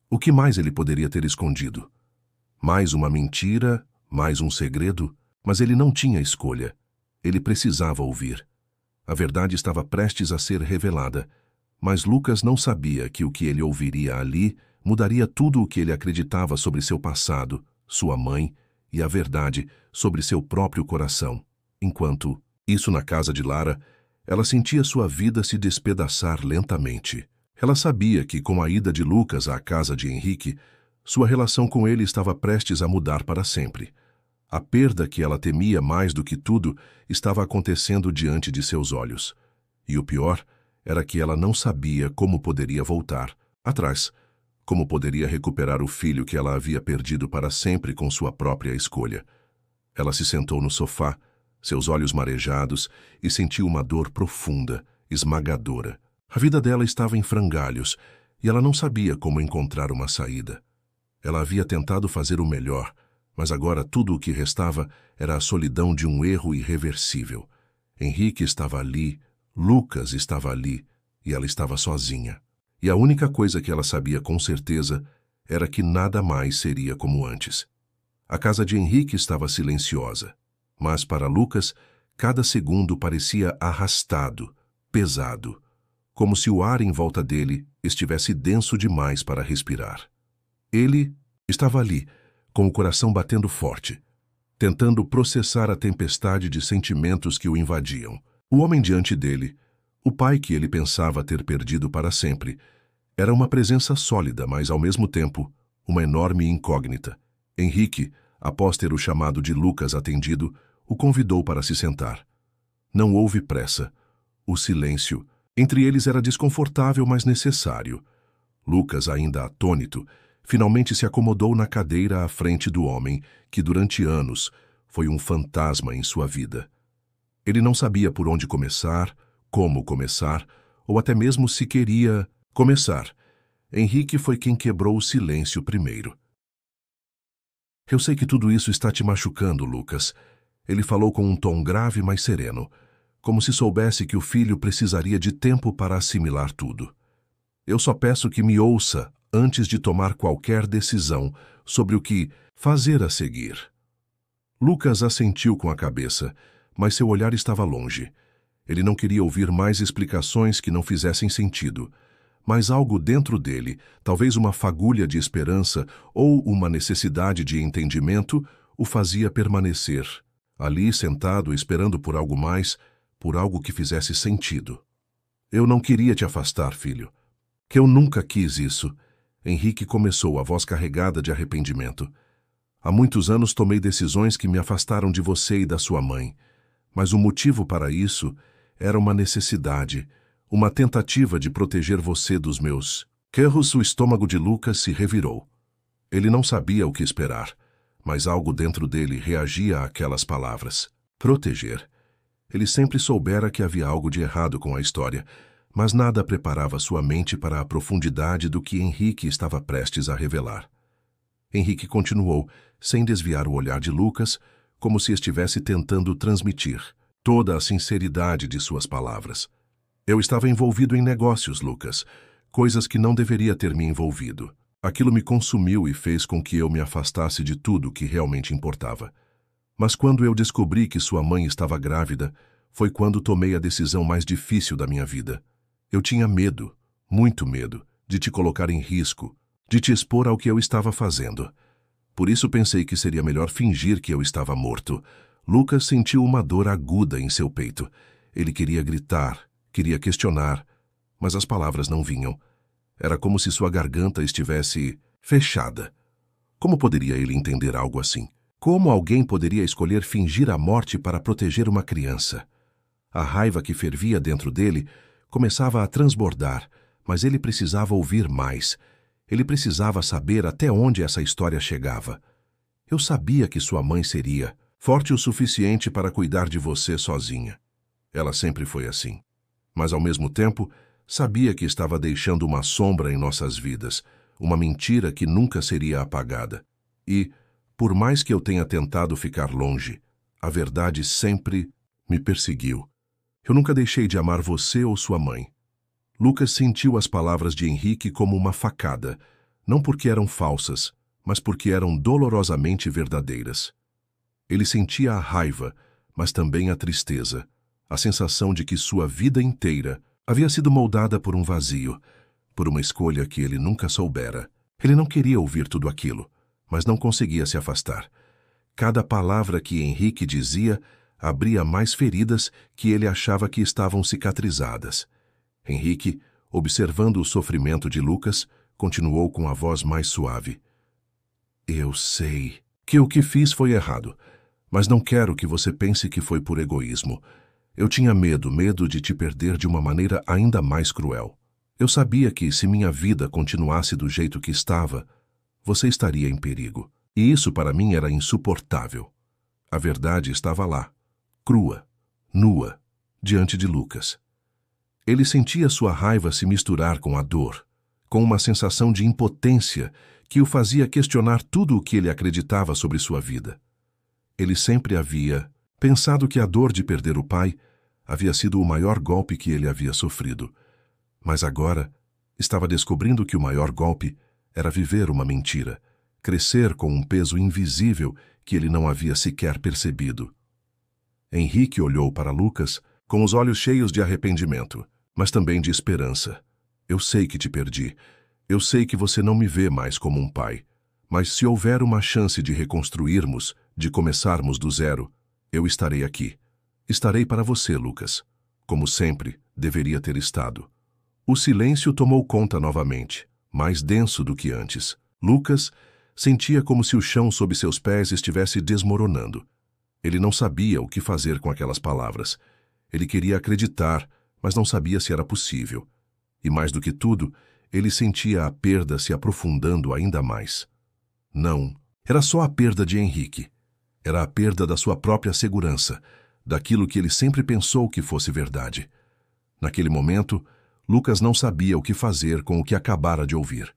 O que mais ele poderia ter escondido? Mais uma mentira? Mais um segredo? Mas ele não tinha escolha. Ele precisava ouvir. A verdade estava prestes a ser revelada, mas Lucas não sabia que o que ele ouviria ali mudaria tudo o que ele acreditava sobre seu passado, sua mãe e a verdade sobre seu próprio coração. Enquanto isso na casa de Lara, ela sentia sua vida se despedaçar lentamente. Ela sabia que, com a ida de Lucas à casa de Henrique, sua relação com ele estava prestes a mudar para sempre. A perda que ela temia mais do que tudo estava acontecendo diante de seus olhos. E o pior era que ela não sabia como poderia voltar atrás, como poderia recuperar o filho que ela havia perdido para sempre com sua própria escolha. Ela se sentou no sofá, seus olhos marejados, e sentiu uma dor profunda, esmagadora. A vida dela estava em frangalhos, e ela não sabia como encontrar uma saída. Ela havia tentado fazer o melhor, mas agora tudo o que restava era a solidão de um erro irreversível. Henrique estava ali, Lucas estava ali, e ela estava sozinha. E a única coisa que ela sabia com certeza era que nada mais seria como antes. A casa de Henrique estava silenciosa, mas para Lucas, cada segundo parecia arrastado, pesado, como se o ar em volta dele estivesse denso demais para respirar. Ele estava ali, com o coração batendo forte, tentando processar a tempestade de sentimentos que o invadiam. O homem diante dele, o pai que ele pensava ter perdido para sempre, era uma presença sólida, mas ao mesmo tempo, uma enorme incógnita. Henrique, após ter o chamado de Lucas atendido, o convidou para se sentar. Não houve pressa. O silêncio entre eles era desconfortável, mas necessário. Lucas, ainda atônito, finalmente se acomodou na cadeira à frente do homem que, durante anos, foi um fantasma em sua vida. Ele não sabia por onde começar, como começar, ou até mesmo se queria começar. Henrique foi quem quebrou o silêncio primeiro. Eu sei que tudo isso está te machucando, Lucas. Ele falou com um tom grave, mas sereno, como se soubesse que o filho precisaria de tempo para assimilar tudo. Eu só peço que me ouça antes de tomar qualquer decisão sobre o que fazer a seguir. Lucas assentiu com a cabeça, mas seu olhar estava longe. Ele não queria ouvir mais explicações que não fizessem sentido, mas algo dentro dele, talvez uma fagulha de esperança ou uma necessidade de entendimento, o fazia permanecer, ali sentado esperando por algo mais, por algo que fizesse sentido. Eu não queria te afastar, filho. Que eu nunca quis isso. Henrique começou, a voz carregada de arrependimento. Há muitos anos tomei decisões que me afastaram de você e da sua mãe, mas o motivo para isso era uma necessidade, uma tentativa de proteger você dos meus erros. O estômago de Lucas se revirou. Ele não sabia o que esperar, mas algo dentro dele reagia àquelas palavras. Proteger. Ele sempre soubera que havia algo de errado com a história, mas nada preparava sua mente para a profundidade do que Henrique estava prestes a revelar. Henrique continuou, sem desviar o olhar de Lucas, como se estivesse tentando transmitir toda a sinceridade de suas palavras. Eu estava envolvido em negócios, Lucas, coisas que não deveria ter me envolvido. Aquilo me consumiu e fez com que eu me afastasse de tudo que realmente importava. Mas quando eu descobri que sua mãe estava grávida, foi quando tomei a decisão mais difícil da minha vida. Eu tinha medo, muito medo, de te colocar em risco, de te expor ao que eu estava fazendo. Por isso pensei que seria melhor fingir que eu estava morto. Lucas sentiu uma dor aguda em seu peito. Ele queria gritar, queria questionar, mas as palavras não vinham. Era como se sua garganta estivesse fechada. Como poderia ele entender algo assim? Como alguém poderia escolher fingir a morte para proteger uma criança? A raiva que fervia dentro dele começava a transbordar, mas ele precisava ouvir mais. Ele precisava saber até onde essa história chegava. Eu sabia que sua mãe seria forte o suficiente para cuidar de você sozinha. Ela sempre foi assim. Mas, ao mesmo tempo, sabia que estava deixando uma sombra em nossas vidas, uma mentira que nunca seria apagada. E, por mais que eu tenha tentado ficar longe, a verdade sempre me perseguiu. Eu nunca deixei de amar você ou sua mãe. Lucas sentiu as palavras de Henrique como uma facada, não porque eram falsas, mas porque eram dolorosamente verdadeiras. Ele sentia a raiva, mas também a tristeza, a sensação de que sua vida inteira havia sido moldada por um vazio, por uma escolha que ele nunca soubera. Ele não queria ouvir tudo aquilo, mas não conseguia se afastar. Cada palavra que Henrique dizia abria mais feridas que ele achava que estavam cicatrizadas. Henrique, observando o sofrimento de Lucas, continuou com a voz mais suave. Eu sei que o que fiz foi errado, mas não quero que você pense que foi por egoísmo. Eu tinha medo de te perder de uma maneira ainda mais cruel. Eu sabia que, se minha vida continuasse do jeito que estava, você estaria em perigo. E isso para mim era insuportável. A verdade estava lá, crua, nua, diante de Lucas. Ele sentia sua raiva se misturar com a dor, com uma sensação de impotência que o fazia questionar tudo o que ele acreditava sobre sua vida. Ele sempre havia pensado que a dor de perder o pai havia sido o maior golpe que ele havia sofrido. Mas agora estava descobrindo que o maior golpe era viver uma mentira, crescer com um peso invisível que ele não havia sequer percebido. Henrique olhou para Lucas com os olhos cheios de arrependimento, mas também de esperança. Eu sei que te perdi. Eu sei que você não me vê mais como um pai. Mas se houver uma chance de reconstruirmos, de começarmos do zero, eu estarei aqui. Estarei para você, Lucas. Como sempre, deveria ter estado. O silêncio tomou conta novamente, mais denso do que antes. Lucas sentia como se o chão sob seus pés estivesse desmoronando. Ele não sabia o que fazer com aquelas palavras. Ele queria acreditar, mas não sabia se era possível. E mais do que tudo, ele sentia a perda se aprofundando ainda mais. Não, era só a perda de Henrique. Era a perda da sua própria segurança, daquilo que ele sempre pensou que fosse verdade. Naquele momento, Lucas não sabia o que fazer com o que acabara de ouvir.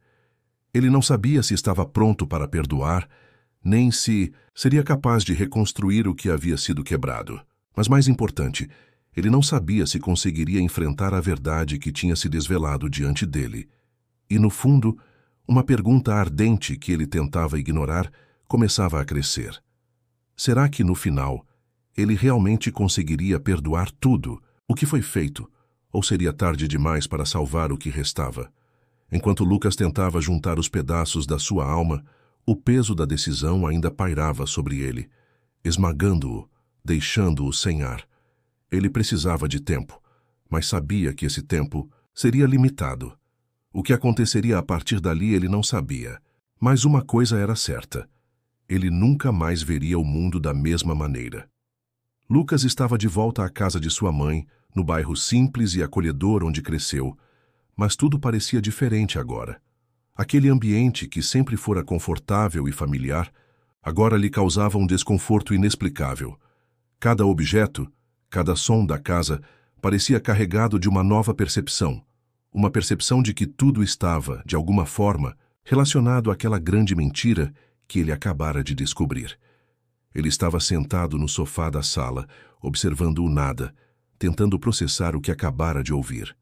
Ele não sabia se estava pronto para perdoar, nem se seria capaz de reconstruir o que havia sido quebrado. Mas mais importante, ele não sabia se conseguiria enfrentar a verdade que tinha se desvelado diante dele. E, no fundo, uma pergunta ardente que ele tentava ignorar começava a crescer. Será que, no final, ele realmente conseguiria perdoar tudo o que foi feito, ou seria tarde demais para salvar o que restava? Enquanto Lucas tentava juntar os pedaços da sua alma, o peso da decisão ainda pairava sobre ele, esmagando-o, deixando-o sem ar. Ele precisava de tempo, mas sabia que esse tempo seria limitado. O que aconteceria a partir dali ele não sabia, mas uma coisa era certa. Ele nunca mais veria o mundo da mesma maneira. Lucas estava de volta à casa de sua mãe, no bairro simples e acolhedor onde cresceu, mas tudo parecia diferente agora. Aquele ambiente que sempre fora confortável e familiar, agora lhe causava um desconforto inexplicável. Cada objeto, cada som da casa parecia carregado de uma nova percepção, uma percepção de que tudo estava, de alguma forma, relacionado àquela grande mentira que ele acabara de descobrir. Ele estava sentado no sofá da sala, observando o nada, tentando processar o que acabara de ouvir.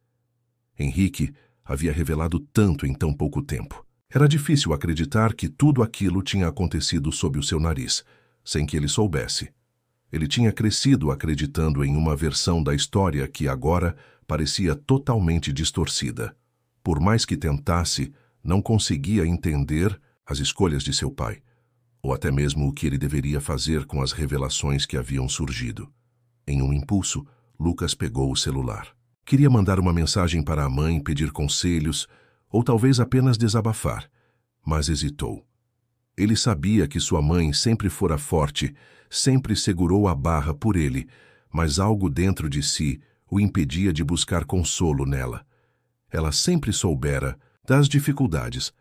Henrique havia revelado tanto em tão pouco tempo. Era difícil acreditar que tudo aquilo tinha acontecido sob o seu nariz, sem que ele soubesse. Ele tinha crescido acreditando em uma versão da história que agora parecia totalmente distorcida. Por mais que tentasse, Não conseguia entender as escolhas de seu pai, ou até mesmo o que ele deveria fazer com as revelações que haviam surgido. Em um impulso, Lucas pegou o celular. Queria mandar uma mensagem para a mãe, pedir conselhos, ou talvez apenas desabafar, mas hesitou. Ele sabia que sua mãe sempre fora forte, sempre segurou a barra por ele, mas algo dentro de si o impedia de buscar consolo nela. Ela sempre soubera das dificuldades,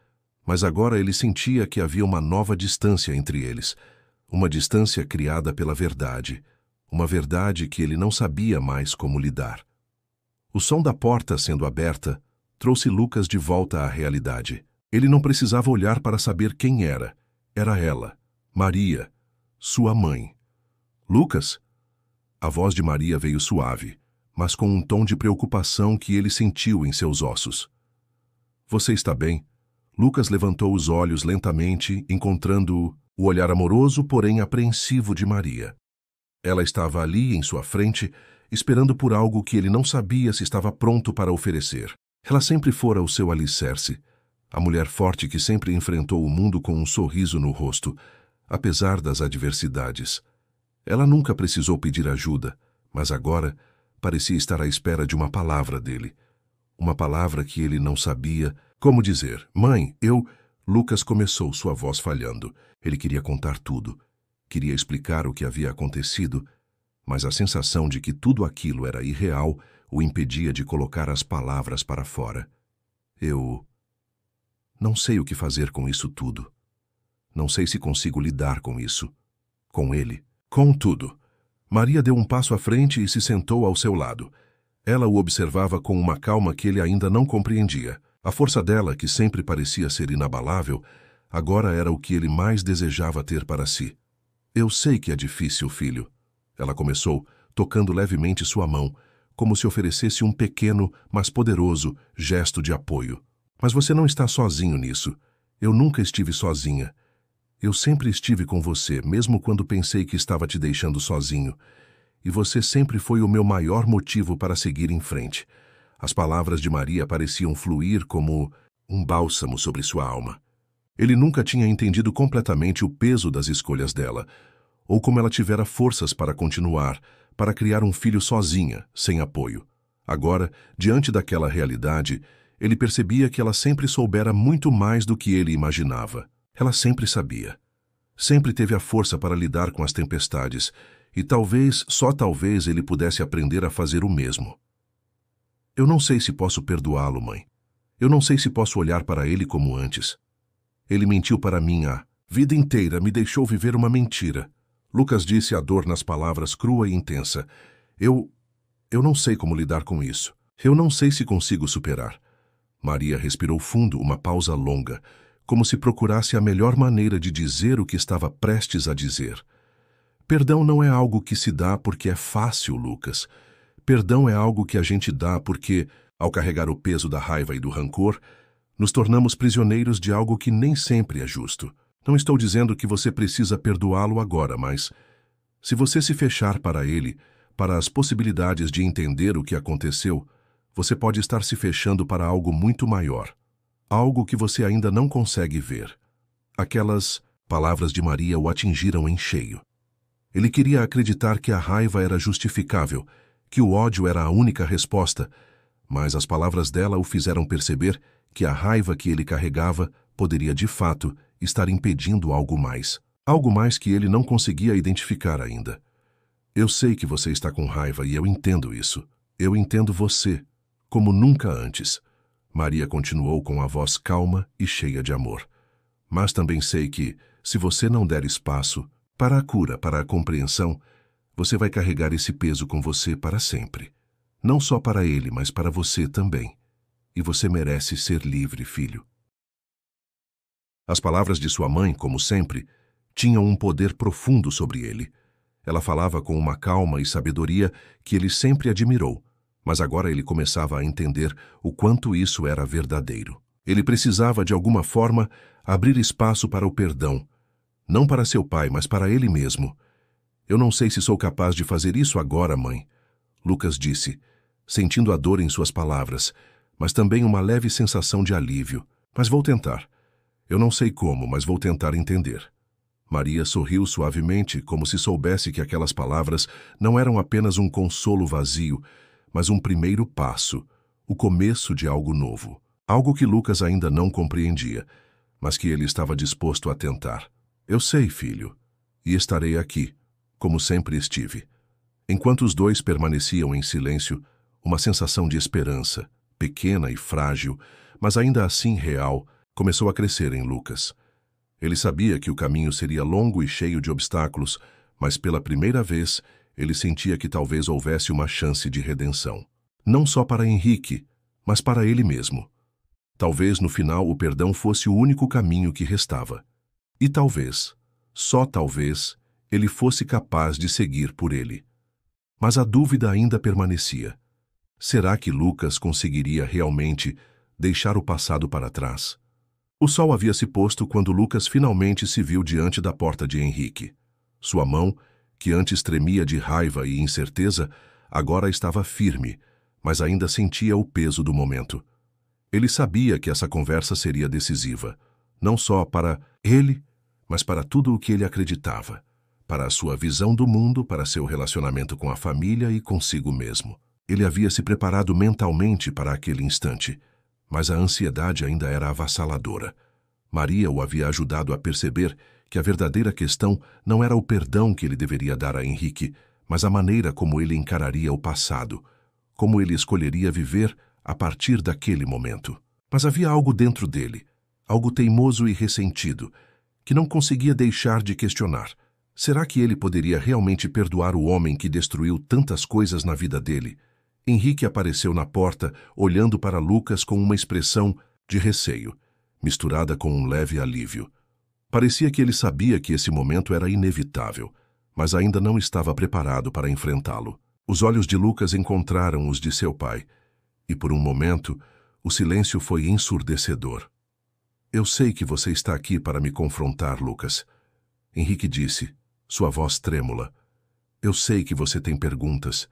mas agora ele sentia que havia uma nova distância entre eles, uma distância criada pela verdade, uma verdade que ele não sabia mais como lidar. O som da porta sendo aberta trouxe Lucas de volta à realidade. Ele não precisava olhar para saber quem era. Era ela, Maria, sua mãe. Lucas? A voz de Maria veio suave, mas com um tom de preocupação que ele sentiu em seus ossos. Você está bem? Lucas levantou os olhos lentamente, encontrando o olhar amoroso, porém apreensivo de Maria. Ela estava ali, em sua frente, esperando por algo que ele não sabia se estava pronto para oferecer. Ela sempre fora o seu alicerce, a mulher forte que sempre enfrentou o mundo com um sorriso no rosto, apesar das adversidades. Ela nunca precisou pedir ajuda, mas agora parecia estar à espera de uma palavra dele. Uma palavra que ele não sabia como dizer. Mãe, Lucas começou, sua voz falhando. Ele queria contar tudo. Queria explicar o que havia acontecido, mas a sensação de que tudo aquilo era irreal o impedia de colocar as palavras para fora. Eu não sei o que fazer com isso tudo. Não sei se consigo lidar com isso. Com ele. Com tudo. Maria deu um passo à frente e se sentou ao seu lado. Ela o observava com uma calma que ele ainda não compreendia. A força dela, que sempre parecia ser inabalável, agora era o que ele mais desejava ter para si. Eu sei que é difícil, filho. Ela começou, tocando levemente sua mão, como se oferecesse um pequeno, mas poderoso, gesto de apoio. Mas você não está sozinho nisso. Eu nunca estive sozinha. Eu sempre estive com você, mesmo quando pensei que estava te deixando sozinho. E você sempre foi o meu maior motivo para seguir em frente. As palavras de Maria pareciam fluir como um bálsamo sobre sua alma. Ele nunca tinha entendido completamente o peso das escolhas dela, ou como ela tivera forças para continuar, para criar um filho sozinha, sem apoio. Agora, diante daquela realidade, ele percebia que ela sempre soubera muito mais do que ele imaginava. Ela sempre sabia. Sempre teve a força para lidar com as tempestades, e talvez, só talvez, ele pudesse aprender a fazer o mesmo. Eu não sei se posso perdoá-lo, mãe. Eu não sei se posso olhar para ele como antes. Ele mentiu para mim a vida inteira, me deixou viver uma mentira. Lucas disse a dor nas palavras crua e intensa. Eu não sei como lidar com isso. Eu não sei se consigo superar. Maria respirou fundo, uma pausa longa, como se procurasse a melhor maneira de dizer o que estava prestes a dizer. Perdão não é algo que se dá porque é fácil, Lucas. Perdão é algo que a gente dá porque, ao carregar o peso da raiva e do rancor, nos tornamos prisioneiros de algo que nem sempre é justo. Não estou dizendo que você precisa perdoá-lo agora, mas se você se fechar para ele, para as possibilidades de entender o que aconteceu, você pode estar se fechando para algo muito maior. Algo que você ainda não consegue ver. Aquelas palavras de Maria o atingiram em cheio. Ele queria acreditar que a raiva era justificável, que o ódio era a única resposta, mas as palavras dela o fizeram perceber que a raiva que ele carregava poderia, de fato, estar impedindo algo mais que ele não conseguia identificar ainda. Eu sei que você está com raiva e eu entendo isso. Eu entendo você, como nunca antes. Maria continuou com a voz calma e cheia de amor. Mas também sei que, se você não der espaço para a cura, para a compreensão, você vai carregar esse peso com você para sempre. Não só para ele, mas para você também. E você merece ser livre, filho. As palavras de sua mãe, como sempre, tinham um poder profundo sobre ele. Ela falava com uma calma e sabedoria que ele sempre admirou, mas agora ele começava a entender o quanto isso era verdadeiro. Ele precisava, de alguma forma, abrir espaço para o perdão, não para seu pai, mas para ele mesmo. Eu não sei se sou capaz de fazer isso agora, mãe, Lucas disse, sentindo a dor em suas palavras, mas também uma leve sensação de alívio. Mas vou tentar. Eu não sei como, mas vou tentar entender. Maria sorriu suavemente, como se soubesse que aquelas palavras não eram apenas um consolo vazio, mas um primeiro passo, o começo de algo novo. Algo que Lucas ainda não compreendia, mas que ele estava disposto a tentar. Eu sei, filho, e estarei aqui, como sempre estive. Enquanto os dois permaneciam em silêncio, uma sensação de esperança, pequena e frágil, mas ainda assim real, começou a crescer em Lucas. Ele sabia que o caminho seria longo e cheio de obstáculos, mas pela primeira vez ele sentia que talvez houvesse uma chance de redenção. Não só para Henrique, mas para ele mesmo. Talvez no final o perdão fosse o único caminho que restava. E talvez, só talvez, ele fosse capaz de seguir por ele. Mas a dúvida ainda permanecia. Será que Lucas conseguiria realmente deixar o passado para trás? O sol havia se posto quando Lucas finalmente se viu diante da porta de Henrique. Sua mão, que antes tremia de raiva e incerteza, agora estava firme, mas ainda sentia o peso do momento. Ele sabia que essa conversa seria decisiva, não só para ele, mas para tudo o que ele acreditava, para a sua visão do mundo, para seu relacionamento com a família e consigo mesmo. Ele havia se preparado mentalmente para aquele instante, mas a ansiedade ainda era avassaladora. Maria o havia ajudado a perceber que a verdadeira questão não era o perdão que ele deveria dar a Henrique, mas a maneira como ele encararia o passado, como ele escolheria viver a partir daquele momento. Mas havia algo dentro dele, algo teimoso e ressentido, que não conseguia deixar de questionar. Será que ele poderia realmente perdoar o homem que destruiu tantas coisas na vida dele? Henrique apareceu na porta, olhando para Lucas com uma expressão de receio, misturada com um leve alívio. Parecia que ele sabia que esse momento era inevitável, mas ainda não estava preparado para enfrentá-lo. Os olhos de Lucas encontraram os de seu pai, e por um momento, o silêncio foi ensurdecedor. Eu sei que você está aqui para me confrontar, Lucas. Henrique disse, sua voz trêmula. Eu sei que você tem perguntas,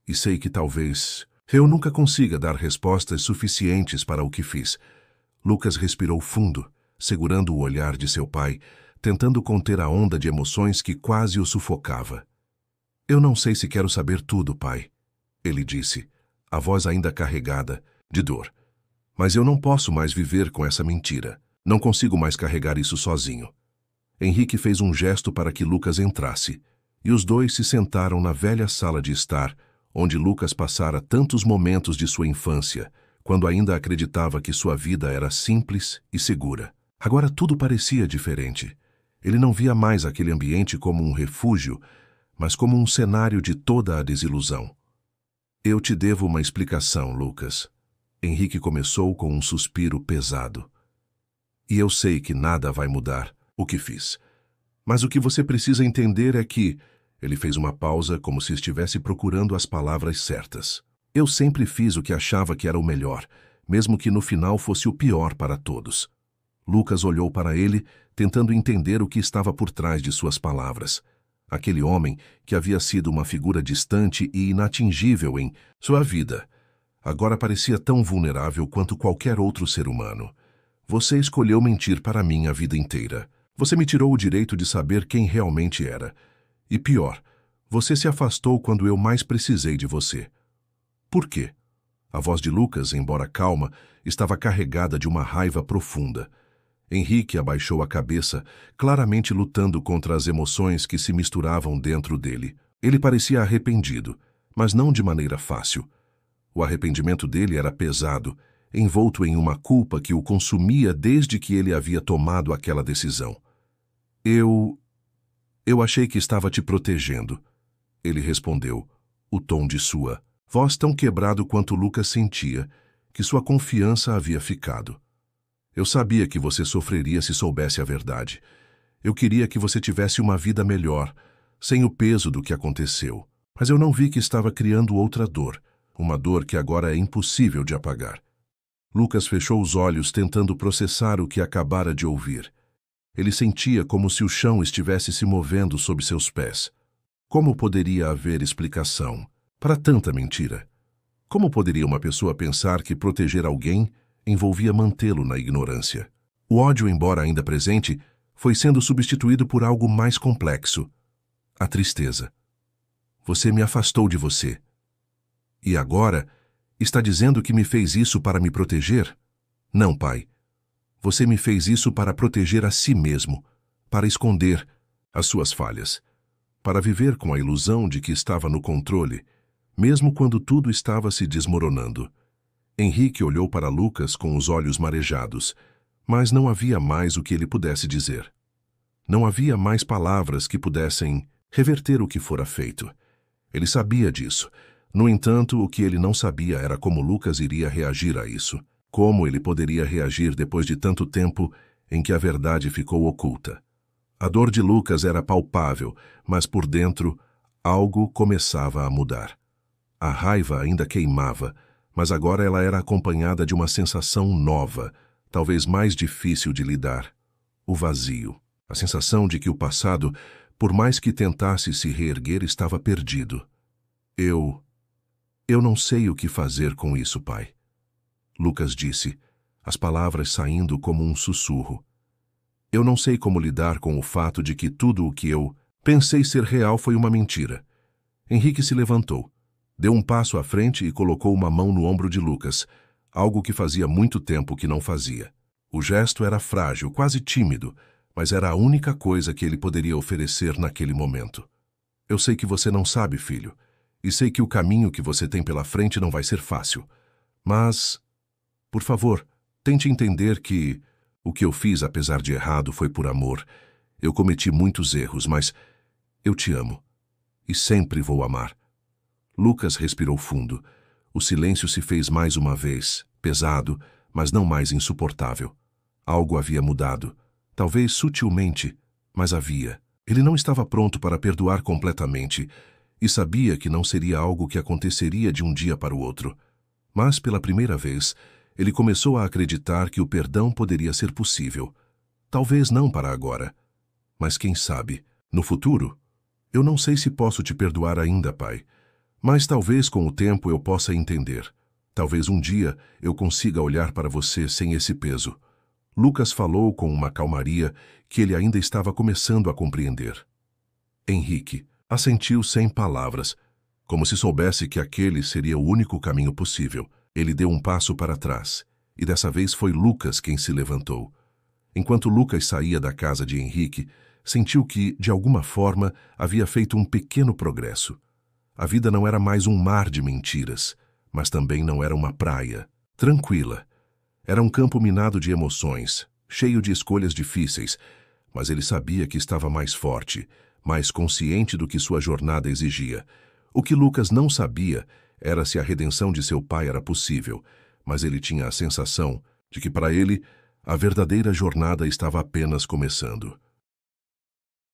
e sei que talvez eu nunca consiga dar respostas suficientes para o que fiz. Lucas respirou fundo, segurando o olhar de seu pai, tentando conter a onda de emoções que quase o sufocava. Eu não sei se quero saber tudo, pai, ele disse, a voz ainda carregada de dor. Mas eu não posso mais viver com essa mentira. Não consigo mais carregar isso sozinho. Henrique fez um gesto para que Lucas entrasse, e os dois se sentaram na velha sala de estar, onde Lucas passara tantos momentos de sua infância, quando ainda acreditava que sua vida era simples e segura. Agora tudo parecia diferente. Ele não via mais aquele ambiente como um refúgio, mas como um cenário de toda a desilusão. Eu te devo uma explicação, Lucas. Henrique começou com um suspiro pesado. E eu sei que nada vai mudar o que fiz. Mas o que você precisa entender é que... Ele fez uma pausa como se estivesse procurando as palavras certas. Eu sempre fiz o que achava que era o melhor, mesmo que no final fosse o pior para todos. Lucas olhou para ele, tentando entender o que estava por trás de suas palavras. Aquele homem que havia sido uma figura distante e inatingível em sua vida, agora parecia tão vulnerável quanto qualquer outro ser humano. Você escolheu mentir para mim a vida inteira. Você me tirou o direito de saber quem realmente era. E pior, você se afastou quando eu mais precisei de você. Por quê? A voz de Lucas, embora calma, estava carregada de uma raiva profunda. Henrique abaixou a cabeça, claramente lutando contra as emoções que se misturavam dentro dele. Ele parecia arrependido, mas não de maneira fácil. O arrependimento dele era pesado, envolto em uma culpa que o consumia desde que ele havia tomado aquela decisão. Eu achei que estava te protegendo, ele respondeu, o tom de sua voz tão quebrado quanto Lucas sentia, que sua confiança havia ficado. Eu sabia que você sofreria se soubesse a verdade. Eu queria que você tivesse uma vida melhor, sem o peso do que aconteceu. Mas eu não vi que estava criando outra dor, uma dor que agora é impossível de apagar. Lucas fechou os olhos tentando processar o que acabara de ouvir. Ele sentia como se o chão estivesse se movendo sob seus pés. Como poderia haver explicação para tanta mentira? Como poderia uma pessoa pensar que proteger alguém envolvia mantê-lo na ignorância. O ódio, embora ainda presente, foi sendo substituído por algo mais complexo: a tristeza. Você me afastou de você. E agora, está dizendo que me fez isso para me proteger? Não, pai. Você me fez isso para proteger a si mesmo, para esconder as suas falhas, para viver com a ilusão de que estava no controle, mesmo quando tudo estava se desmoronando. Henrique olhou para Lucas com os olhos marejados, mas não havia mais o que ele pudesse dizer. Não havia mais palavras que pudessem reverter o que fora feito. Ele sabia disso. No entanto, o que ele não sabia era como Lucas iria reagir a isso. Como ele poderia reagir depois de tanto tempo em que a verdade ficou oculta. A dor de Lucas era palpável, mas por dentro algo começava a mudar. A raiva ainda queimava, mas agora ela era acompanhada de uma sensação nova, talvez mais difícil de lidar: o vazio. A sensação de que o passado, por mais que tentasse se reerguer, estava perdido. Eu não sei o que fazer com isso, pai. Lucas disse, as palavras saindo como um sussurro. Eu não sei como lidar com o fato de que tudo o que eu pensei ser real foi uma mentira. Henrique se levantou, deu um passo à frente e colocou uma mão no ombro de Lucas, algo que fazia muito tempo que não fazia. O gesto era frágil, quase tímido, mas era a única coisa que ele poderia oferecer naquele momento. Eu sei que você não sabe, filho, e sei que o caminho que você tem pela frente não vai ser fácil. Mas, por favor, tente entender que o que eu fiz, apesar de errado, foi por amor. Eu cometi muitos erros, mas eu te amo. E sempre vou amar. Lucas respirou fundo. O silêncio se fez mais uma vez, pesado, mas não mais insuportável. Algo havia mudado. Talvez sutilmente, mas havia. Ele não estava pronto para perdoar completamente e sabia que não seria algo que aconteceria de um dia para o outro. Mas, pela primeira vez, ele começou a acreditar que o perdão poderia ser possível. Talvez não para agora, mas quem sabe, no futuro? Eu não sei se posso te perdoar ainda, pai, mas talvez com o tempo eu possa entender. Talvez um dia eu consiga olhar para você sem esse peso. Lucas falou com uma calmaria que ele ainda estava começando a compreender. Henrique assentiu sem palavras, como se soubesse que aquele seria o único caminho possível. Ele deu um passo para trás, e dessa vez foi Lucas quem se levantou. Enquanto Lucas saía da casa de Henrique, sentiu que, de alguma forma, havia feito um pequeno progresso. A vida não era mais um mar de mentiras, mas também não era uma praia tranquila. Era um campo minado de emoções, cheio de escolhas difíceis, mas ele sabia que estava mais forte, mais consciente do que sua jornada exigia. O que Lucas não sabia era se a redenção de seu pai era possível, mas ele tinha a sensação de que para ele a verdadeira jornada estava apenas começando.